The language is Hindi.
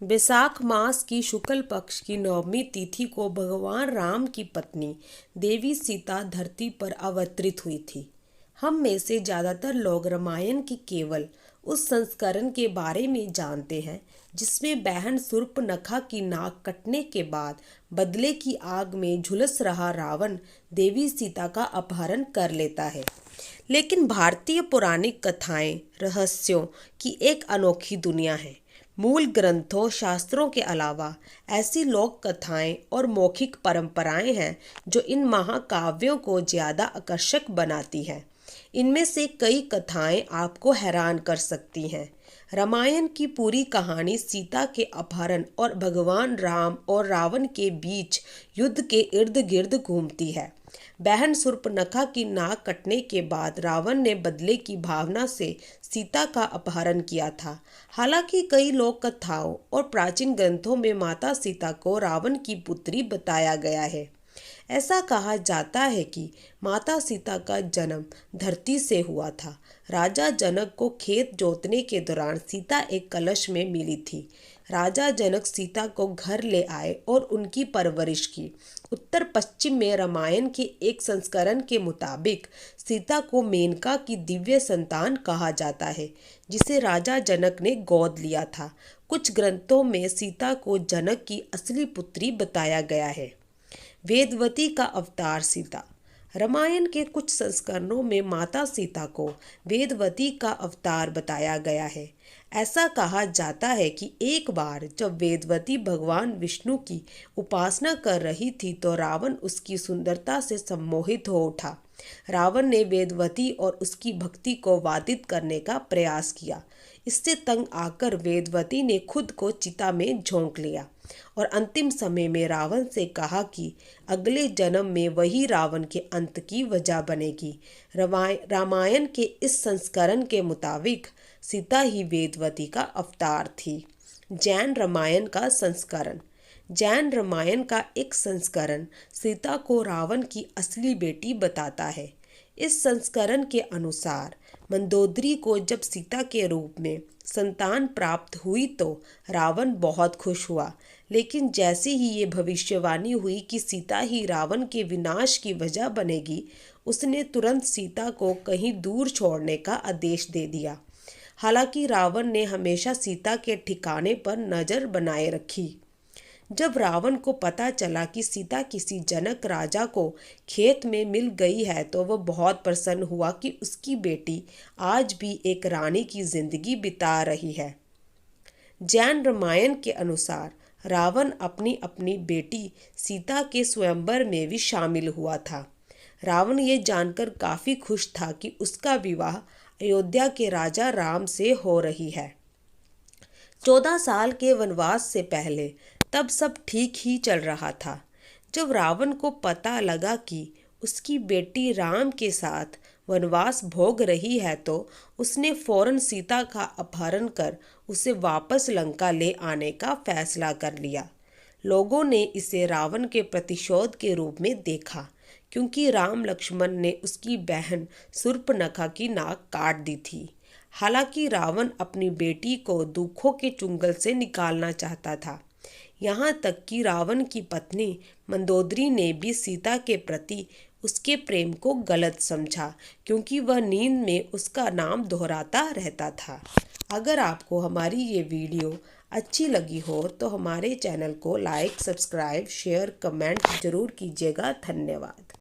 वैशाख मास की शुक्ल पक्ष की नवमी तिथि को भगवान राम की पत्नी देवी सीता धरती पर अवतरित हुई थी। हम में से ज़्यादातर लोग रामायण के केवल उस संस्करण के बारे में जानते हैं जिसमें बहन शूर्पणखा की नाक कटने के बाद बदले की आग में झुलस रहा रावण देवी सीता का अपहरण कर लेता है। लेकिन भारतीय पौराणिक कथाएं रहस्यों की एक अनोखी दुनिया है। मूल ग्रंथों शास्त्रों के अलावा ऐसी लोक कथाएं और मौखिक परंपराएं हैं जो इन महाकाव्यों को ज़्यादा आकर्षक बनाती हैं। इनमें से कई कथाएं आपको हैरान कर सकती हैं। रामायण की पूरी कहानी सीता के अपहरण और भगवान राम और रावण के बीच युद्ध के इर्द गिर्द घूमती है। बहन शूर्पणखा की नाक कटने के बाद रावण ने बदले की भावना से सीता का अपहरण किया था। हालांकि कई लोक कथाओं और प्राचीन ग्रंथों में माता सीता को रावण की पुत्री बताया गया है। ऐसा कहा जाता है कि माता सीता का जन्म धरती से हुआ था। राजा जनक को खेत जोतने के दौरान सीता एक कलश में मिली थी। राजा जनक सीता को घर ले आए और उनकी परवरिश की। उत्तर पश्चिम में रामायण के एक संस्करण के मुताबिक सीता को मेनका की दिव्य संतान कहा जाता है, जिसे राजा जनक ने गोद लिया था। कुछ ग्रंथों में सीता को जनक की असली पुत्री बताया गया है। वेदवती का अवतार सीता। रामायण के कुछ संस्करणों में माता सीता को वेदवती का अवतार बताया गया है। ऐसा कहा जाता है कि एक बार जब वेदवती भगवान विष्णु की उपासना कर रही थी तो रावण उसकी सुंदरता से सम्मोहित हो उठा। रावण ने वेदवती और उसकी भक्ति को बाधित करने का प्रयास किया। इससे तंग आकर वेदवती ने खुद को चिता में झोंक लिया और अंतिम समय में रावण से कहा कि अगले जन्म में वही रावण के अंत की वजह बनेगी। रामायण के इस संस्करण के मुताबिक सीता ही वेदवती का अवतार थी। जैन रामायण का संस्करण। जैन रामायण का एक संस्करण सीता को रावण की असली बेटी बताता है। इस संस्करण के अनुसार मंदोदरी को जब सीता के रूप में संतान प्राप्त हुई तो रावण बहुत खुश हुआ, लेकिन जैसे ही ये भविष्यवाणी हुई कि सीता ही रावण के विनाश की वजह बनेगी, उसने तुरंत सीता को कहीं दूर छोड़ने का आदेश दे दिया। हालांकि रावण ने हमेशा सीता के ठिकाने पर नज़र बनाए रखी। जब रावण को पता चला कि सीता किसी जनक राजा को खेत में मिल गई है तो वह बहुत प्रसन्न हुआ कि उसकी बेटी आज भी एक रानी की जिंदगी बिता रही है। जैन रामायण के अनुसार रावण अपनी अपनी बेटी सीता के स्वयंवर में भी शामिल हुआ था। रावण ये जानकर काफ़ी खुश था कि उसका विवाह अयोध्या के राजा राम से हो रही है। 14 साल के वनवास से पहले तब सब ठीक ही चल रहा था। जब रावण को पता लगा कि उसकी बेटी राम के साथ वनवास भोग रही है तो उसने फौरन सीता का अपहरण कर उसे वापस लंका ले आने का फैसला कर लिया। लोगों ने इसे रावण के प्रतिशोध के रूप में देखा, क्योंकि राम लक्ष्मण ने उसकी बहन शूर्पणखा की नाक काट दी थी। हालांकि रावण अपनी बेटी को दुखों के चुंगल से निकालना चाहता था। यहाँ तक कि रावण की पत्नी मंदोदरी ने भी सीता के प्रति उसके प्रेम को गलत समझा, क्योंकि वह नींद में उसका नाम दोहराता रहता था। अगर आपको हमारी ये वीडियो अच्छी लगी हो तो हमारे चैनल को लाइक, सब्सक्राइब, शेयर, कमेंट जरूर कीजिएगा। धन्यवाद।